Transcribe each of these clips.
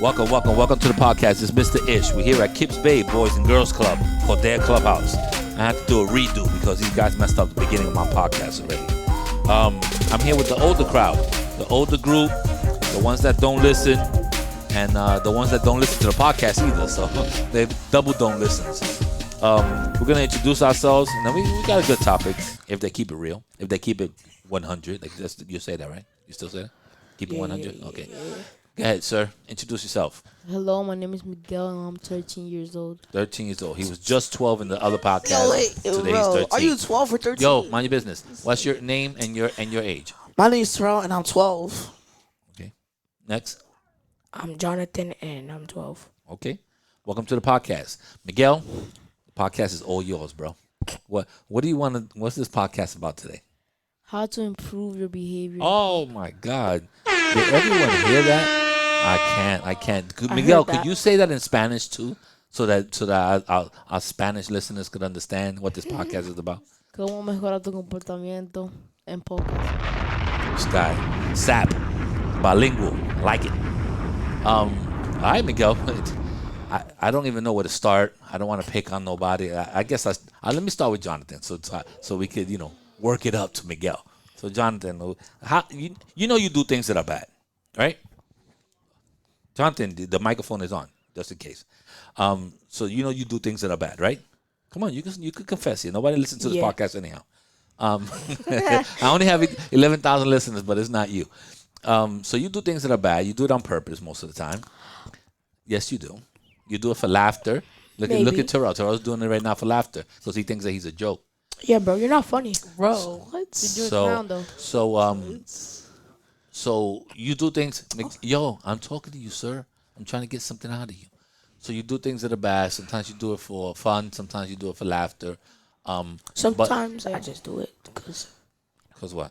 Welcome to the podcast. It's Mr. Ish. We're here at KIPS Bay Boys and Girls Club, called their clubhouse. I had to do a redo because these guys messed up the beginning of my podcast already. I'm here with the older crowd, the older group, the ones that don't listen, and the ones that don't listen to the podcast either. So they double don't listen. We're gonna introduce ourselves, and then we got a good topic if they keep it real, if they keep it 100. Like you say that, right? You still say that? Keep it 100. Yeah. Okay. Go ahead, sir. Introduce yourself. Hello, my name is Miguel, and I'm 13 years old. 13 years old. He was just 12 in the other podcast. Yo, wait, Today bro, he's 13. are you 12 or 13? Yo, mind your business. What's your name and your age? My name is Terrell, and I'm 12. Okay. Next. I'm Jonathan, and I'm 12. Okay. Welcome to the podcast. Miguel, the podcast is all yours, bro. What do you want to, what's this podcast about today? How to improve your behavior. Oh, my God. Did everyone hear that? I can't. Miguel, could you say that in Spanish, too? So that our Spanish listeners could understand what this podcast is about? Cómo mejorar tu comportamiento en pocas. This guy, SAP, bilingual, like it. All right, Miguel. I don't even know where to start. I don't want to pick on nobody. I guess let me start with Jonathan, so we could work it up to Miguel. So Jonathan, how you do things that are bad, right? Jonathan, the microphone is on, just in case. So you do things that are bad, right? Come on, you could confess it. Nobody listens to this podcast anyhow. I only have 11,000 listeners, but it's not you. So you do things that are bad. You do it on purpose most of the time. Yes, you do. You do it for laughter. Look at Terrell. Terrell's doing it right now for laughter because he thinks that he's a joke. Yeah, bro, you're not funny. Bro, what? You do it around, though. So you do things. Yo, I'm talking to you, sir. I'm trying to get something out of you. So you do things that are bad. Sometimes you do it for fun. Sometimes you do it for laughter. Sometimes I just do it because what?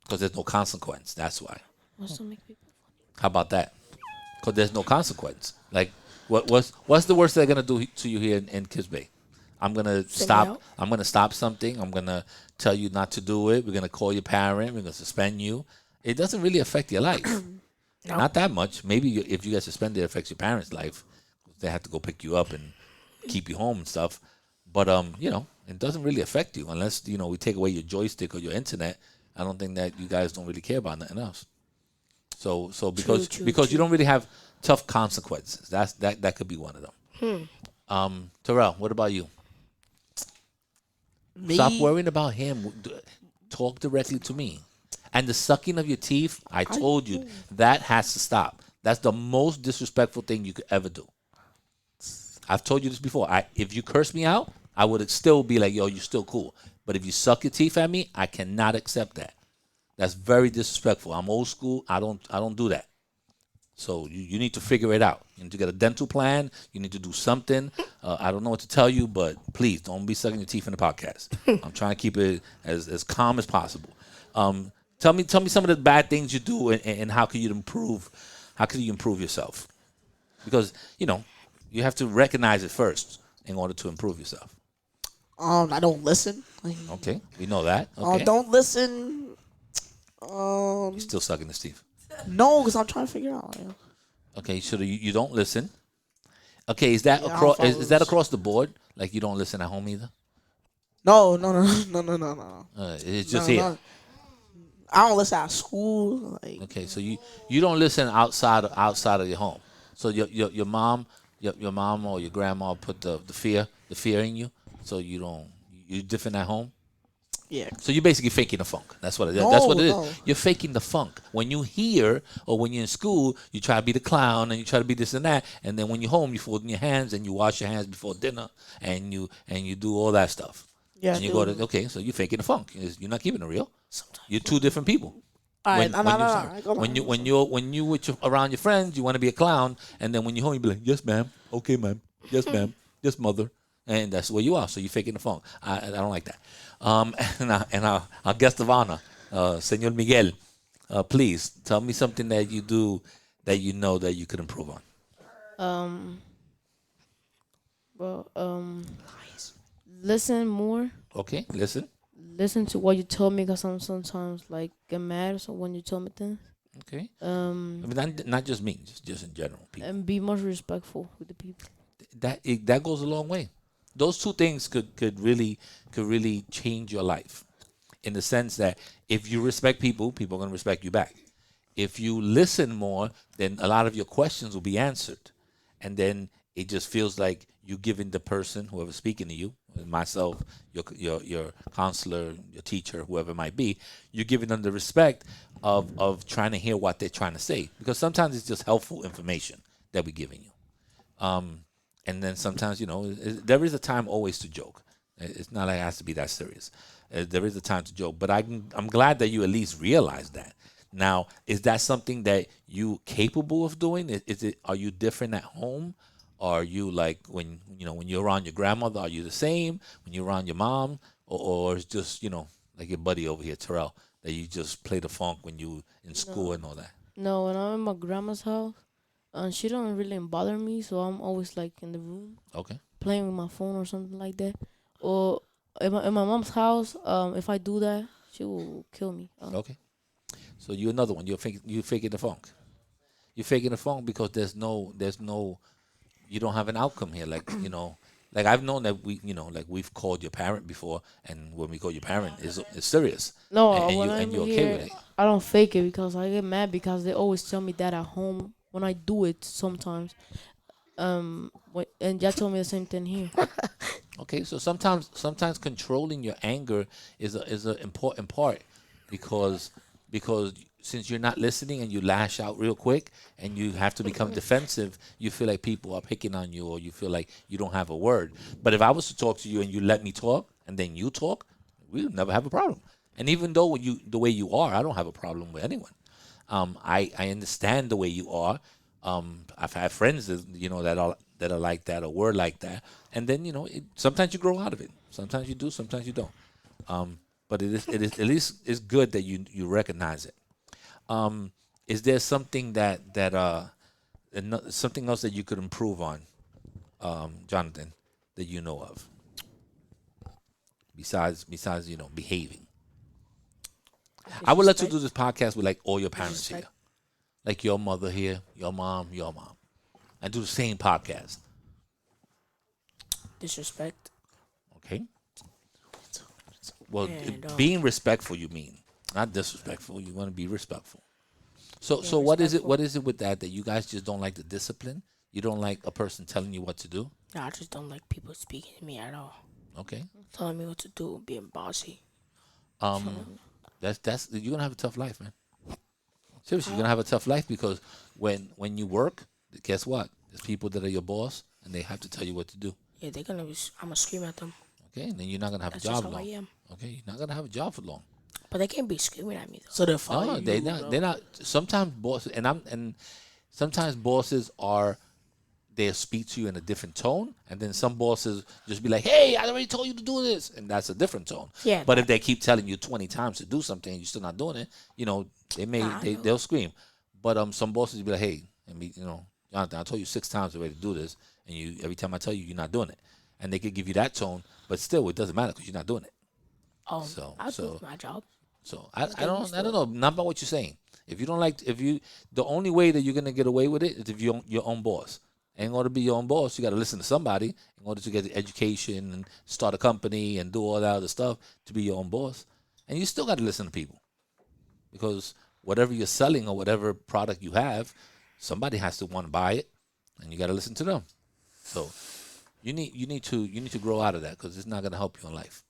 Because there's no consequence. That's why. What's to make people How about that? Because there's no consequence. Like, what's the worst they're gonna do to you here in KIPS Bay? I'm gonna stop. I'm gonna stop something. I'm gonna tell you not to do it. We're gonna call your parent. We're gonna suspend you. It doesn't really affect your life. No. Not that much. Maybe if you get suspended, it affects your parents' life. They have to go pick you up and keep you home and stuff. But it doesn't really affect you unless we take away your joystick or your internet. I don't think that you guys don't really care about nothing else. So because you don't really have tough consequences. That could be one of them. Terrell, what about you? Me? Stop worrying about him. Talk directly to me. And the sucking of your teeth, I told you, that has to stop. That's the most disrespectful thing you could ever do. I've told you this before. If you curse me out, I would still be like, yo, you're still cool. But if you suck your teeth at me, I cannot accept that. That's very disrespectful. I'm old school. I don't do that. So you need to figure it out. You need to get a dental plan. You need to do something. I don't know what to tell you, but please don't be sucking your teeth in the podcast. I'm trying to keep it as calm as possible. Tell me some of the bad things you do and how can you improve? How can you improve yourself? Because you have to recognize it first in order to improve yourself. I don't listen. Okay, we know that. Okay. Don't listen. You're still sucking his teeth. No, because I'm trying to figure out. Okay, so you don't listen. Okay, is that across the board? Like you don't listen at home either? No. It's just here. No. I don't listen at school. Okay, so you don't listen outside of your home. So your mom or your grandma put the fear in you, so you're different at home. Yeah. So you're basically faking the funk. That's what it is. No, That's what it is. no. You're faking the funk. When you hear or when you're in school, you try to be the clown and you try to be this and that, and then when you're home, you fold in your hands and you wash your hands before dinner and you do all that stuff. Yeah. And you go to so you're faking the funk. You're not keeping it real. sometimes. You're two different people. All right, When you around your friends, you want to be a clown, and then when you're home, you be like, yes, ma'am, okay, ma'am, yes, ma'am, yes, mother, and that's where you are. So you're faking the funk. I don't like that. And our guest of honor, Senor Miguel, please tell me something that you do that you know that you could improve on. Listen more. Okay, listen. Listen to what you told me because I'm sometimes get mad so when you tell me things. Okay. I mean, not just me, just in general, people. and be more respectful with the people. That goes a long way. Those two things could really change your life, in the sense that if you respect people, people are gonna respect you back. If you listen more, then a lot of your questions will be answered, and then it just feels like you giving the person, whoever's speaking to you, myself, your counselor, your teacher, whoever it might be, you're giving them the respect of trying to hear what they're trying to say, because sometimes it's just helpful information that we're giving you. And then sometimes, there is a time always to joke. It's not like it has to be that serious. There is a time to joke, but I'm glad that you at least realize that. Now, is that something that you capable of doing? Are you different at home? Are you like when you're around your grandmother? Are you the same when you're around your mom, or it's just like your buddy over here, Terrell, that you just play the funk when you in school and all that? No, when I'm in my grandma's house, she don't really bother me, so I'm always like in the room Okay. playing with my phone or something like that. Or in my mom's house, if I do that, she will kill me. Okay. So you another one. You faking the funk. You're faking the funk because there's no you don't have an outcome here. Like like I've known that like we've called your parent before, and when we call your parent, it's serious. No, And when and I'm you're okay here, with it. I don't fake it because I get mad because they always tell me that at home when I do it sometimes. And Dad told me the same thing here. Okay, so sometimes controlling your anger is a important part, because because since you're not listening and you lash out real quick and you have to become defensive, you feel like people are picking on you, or you feel like you don't have a word. But if I was to talk to you and you let me talk and then you talk, we would never have a problem. And even though the way you are, I don't have a problem with anyone. I understand the way you are. I've had friends that that are like that or were like that, and then sometimes you grow out of it. Sometimes you do, sometimes you don't. But it is at least it's good that you recognize it. Is there something something else that you could improve on, Jonathan, that you know of, besides behaving? I would let you do this podcast with like all your parents here, like your mother here, your mom, and do the same podcast. Disrespect. Okay. Well, And being respectful, you mean, not disrespectful. You want to be respectful. So, Yeah, so what is it? respectful. What is it with that you guys just don't like the discipline? You don't like a person telling you what to do? no, I just don't like people speaking to me at all. Okay. Telling me what to do, being bossy. That's you're gonna have a tough life, man. Seriously, you're gonna have a tough life, because when you work, guess what? There's people that are your boss, and they have to tell you what to do. Yeah, they're gonna be. I'm gonna scream at them. Okay, and then you're not gonna have That's a just job how I long. am. Okay, you're not gonna have a job for long. But they can't be screaming at me though. So they're fire No, you, they're not. bro. They're not. Sometimes bosses, and sometimes bosses they'll speak to you in a different tone, and then some bosses just be like, "Hey, I already told you to do this," and that's a different tone. Yeah, But if they keep telling you 20 times to do something and you're still not doing it, Nah, I know. they'll scream. But some bosses be like, "Hey, Jonathan, I told you 6 times already to do this, and every time I tell you, you're not doing it," and they could give you that tone, but still, it doesn't matter because you're not doing it. I So do my job. So I don't know, not about what you're saying. If you don't like, the only way that you're gonna get away with it is if you're your own boss. And in order to be your own boss, you got to listen to somebody in order to get the education and start a company and do all that other stuff to be your own boss. And you still got to listen to people, because whatever you're selling or whatever product you have, somebody has to want to buy it, and you got to listen to them. So you need to grow out of that, because it's not gonna help you in life.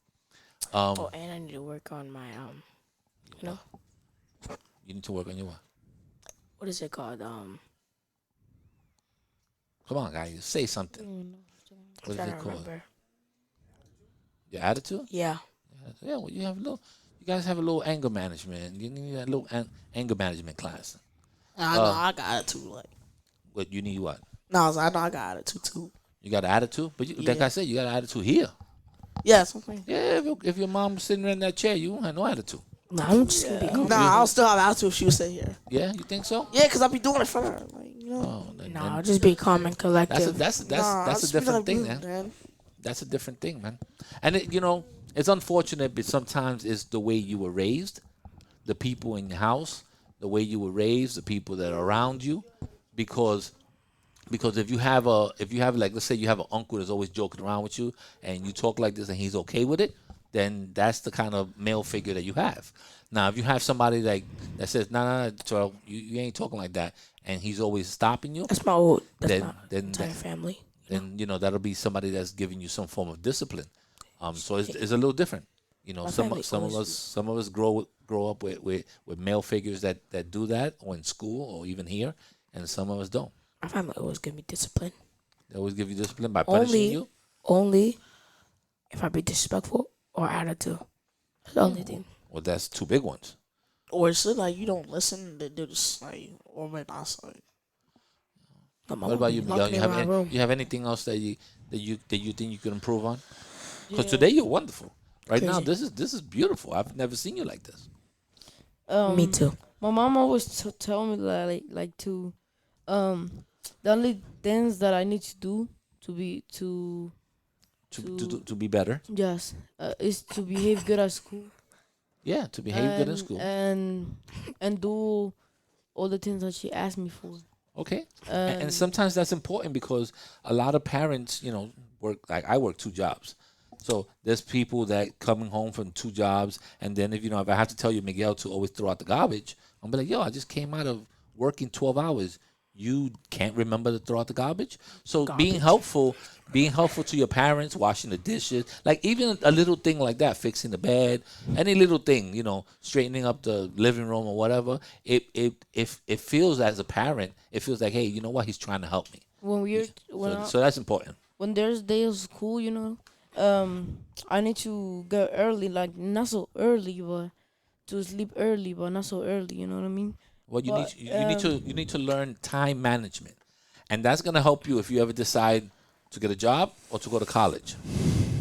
Oh, and I need to work on my you know, You need to work on your what? what is it called? Come on, guys, say something. What is Trying it to called? remember. Your attitude? Yeah. Yeah, well, you guys have a little anger management. You need a little anger management class. I know I got attitude. Like, What you need? What? no, I know I got attitude too. You got an attitude, but like Yeah. I said, you got an attitude here. Yeah, something. Yeah, if your mom's sitting in that chair, you don't have no attitude. No, I'm just gonna be calm. Nah, I'll still have attitude if she was sitting here. Yeah, you think so? Yeah, cause I'll be doing it for her. Like, Oh, then, No, then I'll just be calm and collective. that's I'll a just be different like, thing, "Mm, man. That's a different thing, man. And it's unfortunate, but sometimes it's the way you were raised, the people in your house, the way you were raised, the people that are around you, because if you have like, let's say you have an uncle that's always joking around with you, and you talk like this and he's okay with it, then that's the kind of male figure that you have. Now, if you have somebody like that says, "No, no, no, Terrell, you ain't talking like that," and he's always stopping you, That's my old. That's then my then entire family. then that'll be somebody that's giving you some form of discipline. So it's a little different. My Some family some of always- us grow up with male figures that do that, or in school, or even here, and some of us don't. My family always give me discipline. They always give you discipline by punishing Only, you. only if I be disrespectful or attitude. That's the only thing. Well, that's two big ones. Or is it like you don't listen? They're just like, or maybe not like. My mama What about be you, locking Miguel? me in my room. You have anything else that you think you could improve on? Because Yeah. today you're wonderful. Right now, Crazy. this is beautiful. I've never seen you like this. Me too. My mom always tell me like to the only things that I need to do to be To be better. yes is to behave good at school Yeah, to behave good in school. and do all the things that she asked me for. Okay. And sometimes that's important because a lot of parents, work, like I work two jobs. So there's people that coming home from two jobs, and then if I have to tell you, Miguel, to always throw out the garbage, I'm be like, yo, I just came out of working 12 hours. You can't remember to throw out the garbage. So being helpful to your parents, washing the dishes, like even a little thing like that, fixing the bed, any little thing, straightening up the living room or whatever. It feels, as a parent, it feels like, hey, you know what? He's trying to help me. So that's important. When there's days of school, I need to go early, like not so early, but to sleep early, but not so early. You know what I mean? Well, But, you need to learn time management, and that's gonna help you if you ever decide to get a job or to go to college,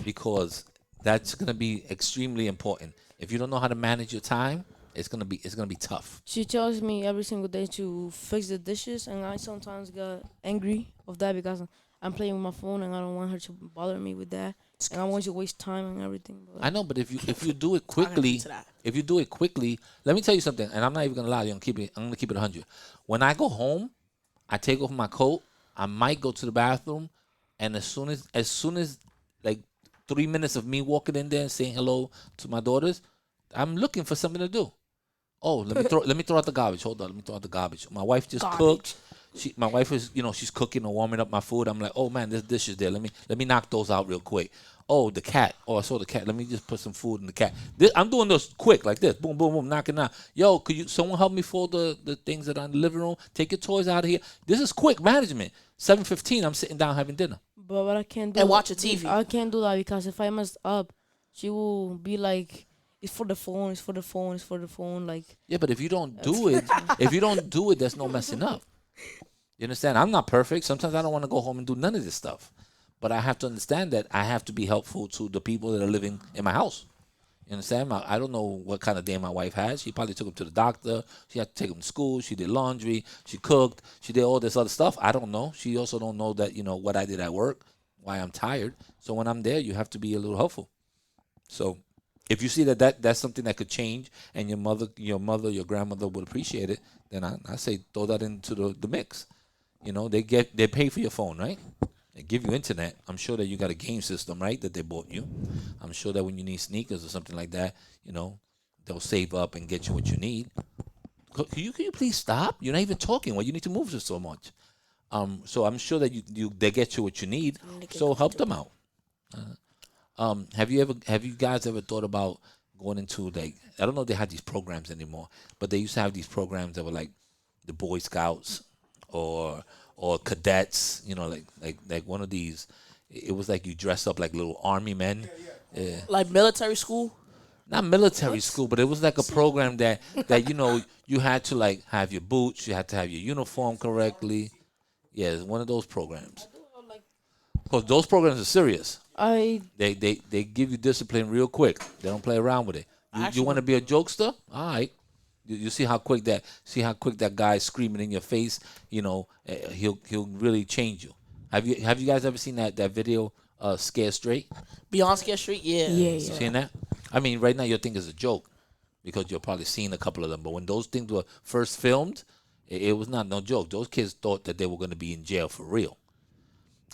because that's gonna be extremely important. If you don't know how to manage your time, it's gonna be tough. She tells me every single day to fix the dishes, and I sometimes get angry of that because I'm playing with my phone and I don't want her to bother me with that, and I want to waste time and everything. But I know, but if you do it I quickly, to that. if you do it quickly, let me tell you something, and I'm not even gonna lie to you. I'm gonna keep it 100. When I go home, I take off my coat. I might go to the bathroom, and as soon as like 3 minutes of me walking in there and saying hello to my daughters, I'm looking for something to do. Oh, let me throw out the garbage. Hold on, let me throw out the garbage. My wife just cooked. My wife is, she's cooking or warming up my food. I'm like, oh man, there's dishes there. Let me knock those out real quick. Oh, the cat. Oh, I saw the cat. Let me just put some food in the cat. I'm doing this quick, like this. Boom, boom, boom, knocking out. Yo, could someone help me fold the things that are in the living room? Take your toys out of here. This is quick management. 7:15, I'm sitting down having dinner. But what I can't do And watch a TV. I can't do that because if I mess up, she will be like, "It's for the phone. It's for the phone. It's for the phone." Like, Yeah, but if you don't do it, there's no messing up. You understand? I'm not perfect. Sometimes I don't want to go home and do none of this stuff. But I have to understand that I have to be helpful to the people that are living in my house. You understand? I don't know what kind of day my wife has. She probably took him to the doctor. She had to take him to school. She did laundry. She cooked. She did all this other stuff. I don't know. She also don't know that, what I did at work, why I'm tired. So when I'm there, you have to be a little helpful. So if you see that's something that could change and your mother, your grandmother would appreciate it, then I say throw that into the mix. They pay for your phone, right? They give you internet. I'm sure that you got a game system, right, that they bought you. I'm sure that when you need sneakers or something like that, they'll save up and get you what you need. Can you please stop? You're not even talking. Well, you need to move so much. So I'm sure that they get you what you need. So help them out. Have you guys ever thought about going into, like, I don't know if they have these programs anymore, but they used to have these programs that were like the Boy Scouts or cadets, like one of these. It was like you dress up like little army men. Like military school. Not military school, but it was like a program that you had to like have your boots, you had to have your uniform correctly. Yeah, it's one of those programs. Because those programs are serious. They give you discipline real quick. They don't play around with it. You want to be a jokester? All right. You see how quick that guy screaming in your face. He'll really change you. Have you guys ever seen that video? Scared Straight. Beyond Scared Street. Yeah. Yeah, You seen that? I mean, right now your thing is a joke, because you're probably seen a couple of them. But when those things were first filmed, it was not no joke. Those kids thought that they were going to be in jail for real.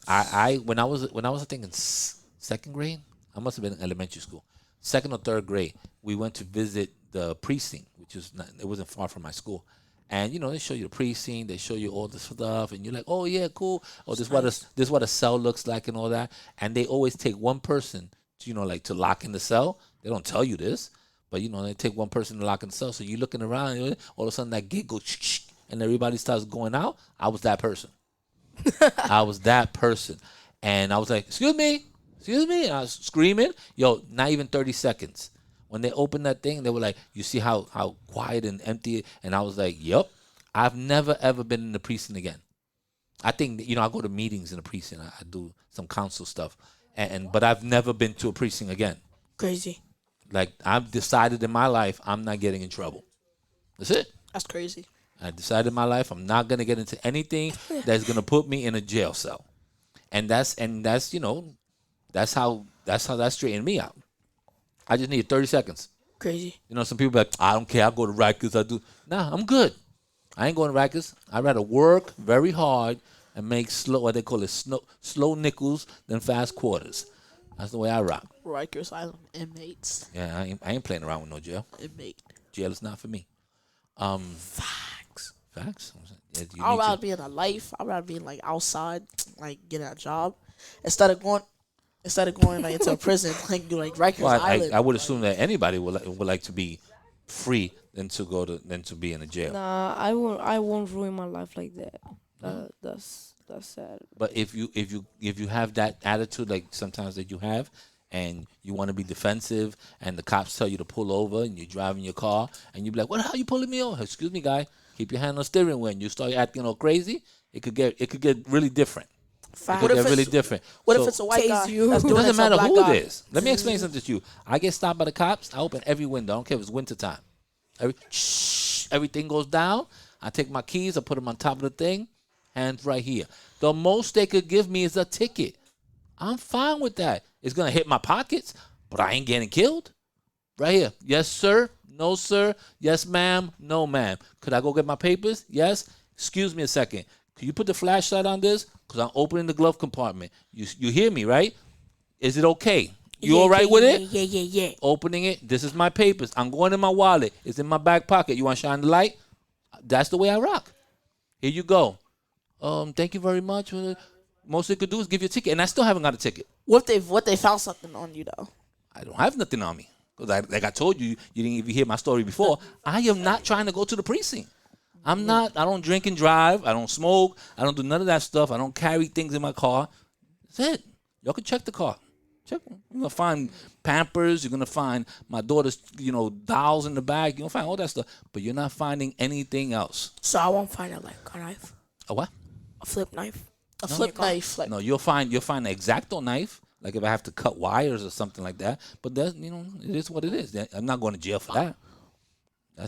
When I was I think in second grade, I must have been in elementary school, second or third grade. We went to visit the precinct, which is not, it wasn't far from my school. And they show you the precinct, they show you all the stuff, and you're like, oh yeah, cool. Oh, this is what a cell looks like and all that. And they always take one person, to, like to lock in the cell. They don't tell you this, but they take one person to lock in the cell. So you're looking around, and all of a sudden that gate goes, and everybody starts going out. I was that person. I was that person, and I was like, excuse me, and I was screaming. Yo, not even 30 seconds. When they opened that thing, they were like, you see how quiet and empty? And I was like, yep. I've never, ever been in the precinct again. I think, I go to meetings in the precinct. I do some council stuff. But I've never been to a precinct again. Crazy. Like, I've decided in my life, I'm not getting in trouble. That's it. That's crazy. I decided in my life, I'm not going to get into anything that's going to put me in a jail cell. And that's how that straightened me out. I just need 30 seconds. Crazy. Some people be like, I don't care. I go to Rikers. I do. Nah, I'm good. I ain't going to Rikers. I'd rather work very hard and make what they call it, slow nickels than fast quarters. That's the way I rock. Rikers Island inmates. Yeah, I ain't playing around with no jail. Inmate. Jail is not for me. Facts. Facts. Yeah, I'd rather be in a life. I'd rather be like outside, like getting a job, instead of going like into a prison, like Rikers Island. I would assume that anybody would like to be free than to be in a jail. Nah, I won't ruin my life like that. That's sad. But if you have that attitude, like sometimes that you have, and you want to be defensive, and the cops tell you to pull over, and you're driving your car, and you be like, "What the hell are you pulling me over? Excuse me, guy. Keep your hand on the steering wheel." And you start acting all crazy, it could get really different. Fact. It could get really different. What So- if it's a white guy? you. That's It doing doesn't it to a matter black who guy? it is. Let me explain something to you. I get stopped by the cops. I open every window. I don't care if it's wintertime. Everything goes down. I take my keys. I put them on top of the thing. Hands right here. The most they could give me is a ticket. I'm fine with that. It's going to hit my pockets, but I ain't getting killed. Right here. Yes, sir. No, sir. Yes, ma'am. No, ma'am. Could I go get my papers? Yes. Excuse me a second. Could you put the flashlight on this? Because I'm opening the glove compartment. You hear me, right? Is it okay? You all right with it? Yeah. Opening it. This is my papers. I'm going in my wallet. It's in my back pocket. You want to shine the light? That's the way I rock. Here you go. Thank you very much. Most they could do is give you a ticket, and I still haven't got a ticket. What they found something on you though? I don't have nothing on me. Because like I told you, you didn't even hear my story before. I am not trying to go to the precinct. I'm not. I don't drink and drive. I don't smoke. I don't do none of that stuff. I don't carry things in my car. That's it. Y'all can check the car. Check. You're gonna find Pampers. You're gonna find my daughter's, dolls in the bag. You're gonna find all that stuff. But you're not finding anything else. So I won't find a knife, A what? a flip knife. A flip knife. Like, No, you'll find an X-Acto knife. Like if I have to cut wires or something like that. But that's it is what it is. I'm not going to jail for that.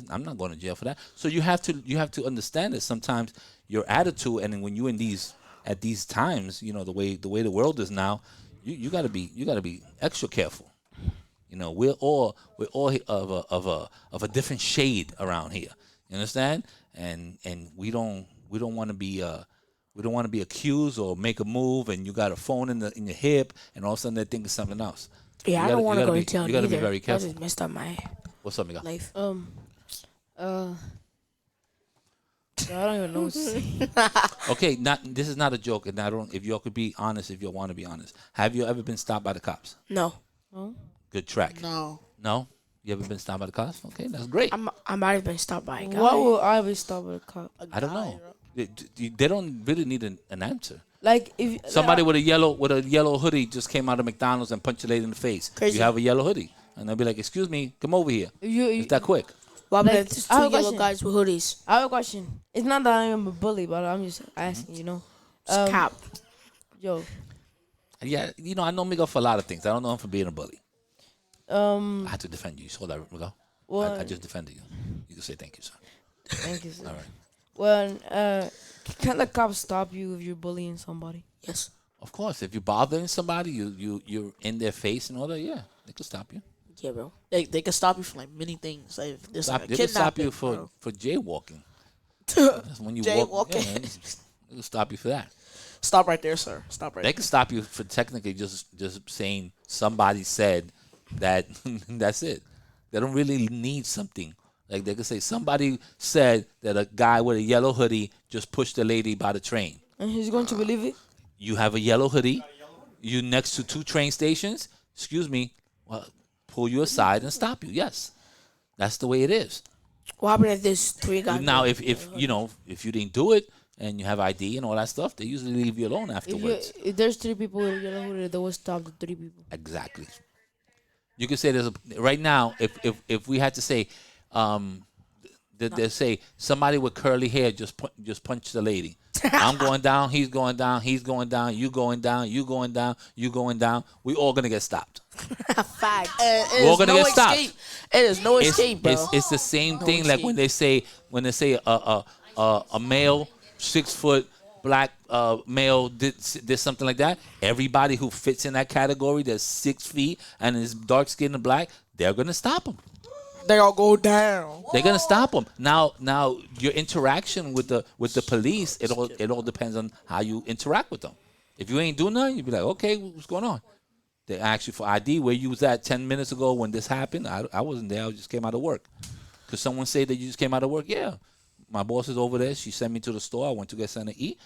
I'm not going to jail for that. So you have to understand that sometimes your attitude, and then when you're at these times, the way the world is now, you gotta be extra careful. We're all of a different shade around here. You understand? And we don't want to be accused or make a move, and you got a phone in your hip, and all of a sudden they think it's something else. Yeah, I don't want to go to jail You gotta either. be very careful. That just messed up my What's up, Miguel? life. I don't even know what to say. Okay, this is not a joke, and if y'all could be honest, if you want to be honest, have you ever been stopped by the cops? No, No? Good track. no. No? You ever been stopped by the cops? Okay, that's great. I might have been stopped by a guy. Why would I be stopped with a cop? I don't know. They don't really need an answer. Like if Somebody with a yellow hoodie just came out of McDonald's and punched a lady in the face. Crazy. You have a yellow hoodie, and they'll be like, "Excuse me, come over here." you, It's that quick. Well, Like, but there's I have two a yellow question. guys with hoodies. I have a question. It's not that I am a bully, but I'm just asking. It's cap. Yo, Yeah, I know Miguel for a lot of things. I don't know him for being a bully. um, I had to defend you. You saw that, Miguel? well, I just defended you. You can say thank you, sir. thank you, sir. All right. Well, can the cops stop you if you're bullying somebody? Yes. Of course, if you're bothering somebody, you're in their face and all that. Yeah, they could stop you. Yeah, bro. They can stop you from like many things. Like if there's like a They can stop you kidnapping, for jaywalking. bro. That's when you walk. Jaywalking. Yeah, they can stop you for that. Stop right there, sir. Stop right They there. can stop you for technically just saying somebody said that. That's it. They don't really need something. Like they can say somebody said that a guy with a yellow hoodie just pushed a lady by the train. And he's going to believe it. You have a yellow hoodie. You next to 2 train stations. Excuse me. Well, pull you aside and stop you. Yes, that's the way it is. What happened if there's 3 guys? Now, if you know if you didn't do it and you have ID and all that stuff, they usually leave you alone afterwards. If there's 3 people with a yellow hoodie, they will stop the 3 people. Exactly. You could say right now. If we had to say, they say somebody with curly hair just punched the lady. I'm going down. He's going down. He's going down. You going down. You going down. You going down. We all gonna get stopped. Fact. We're all gonna get stopped. Escape. It is no escape, bro. It's the same No thing like escape. when they say a male 6 foot black male did something like that. Everybody who fits in that category that's 6 feet and is dark skinned and black, they're gonna stop him. They all go down. They're gonna stop them. Now your interaction with the police, it all depends on how you interact with them. If you ain't doing nothing, you be like, okay, what's going on? They ask you for ID. Where you was at 10 minutes ago when this happened? I wasn't there. I just came out of work. Could someone say that you just came out of work? Yeah. My boss is over there. She sent me to the store. I went to get something to eat.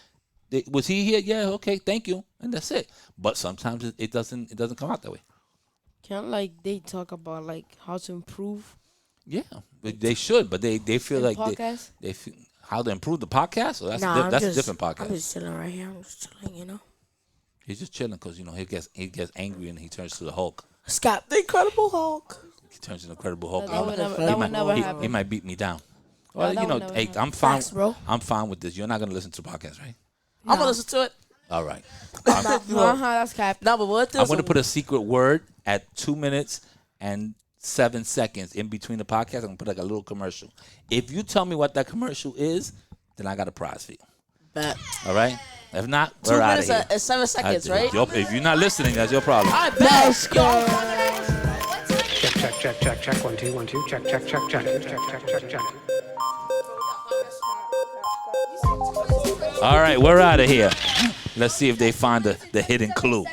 Was he here? Yeah. Okay. Thank you. And that's it. But sometimes it doesn't come out that way. Can't like they talk about like how to improve Yeah, but they should, but they feel the like podcast? they feel how to improve the podcast. So that's Nah, that's a different I'm podcast. just chilling right here. I'm just chilling, you know. He's just chilling because he gets angry and he turns to the Hulk. Scott. The Incredible Hulk. He turns to the Incredible Hulk. That would never, He that might- would never he happen. might beat me down. Well, that you know, would never hey, happen. I'm fine. Facts, bro. I'm fine with this. You're not gonna listen to the podcast, right? I'm gonna listen to it. All right. That's cap. No, but what this? I'm gonna put a secret word at 2 minutes and 7 seconds in between the podcast. I'm gonna put like a little commercial. If you tell me what that commercial is, then I got a prize for you. Bet. All right. If not, 2 we're out of minutes here. and 7 seconds, right? If you're not listening, that's your problem. I bet. Check. 1 2 1 2. Check. Check. All right, we're out of here. Let's see if they find the hidden clue.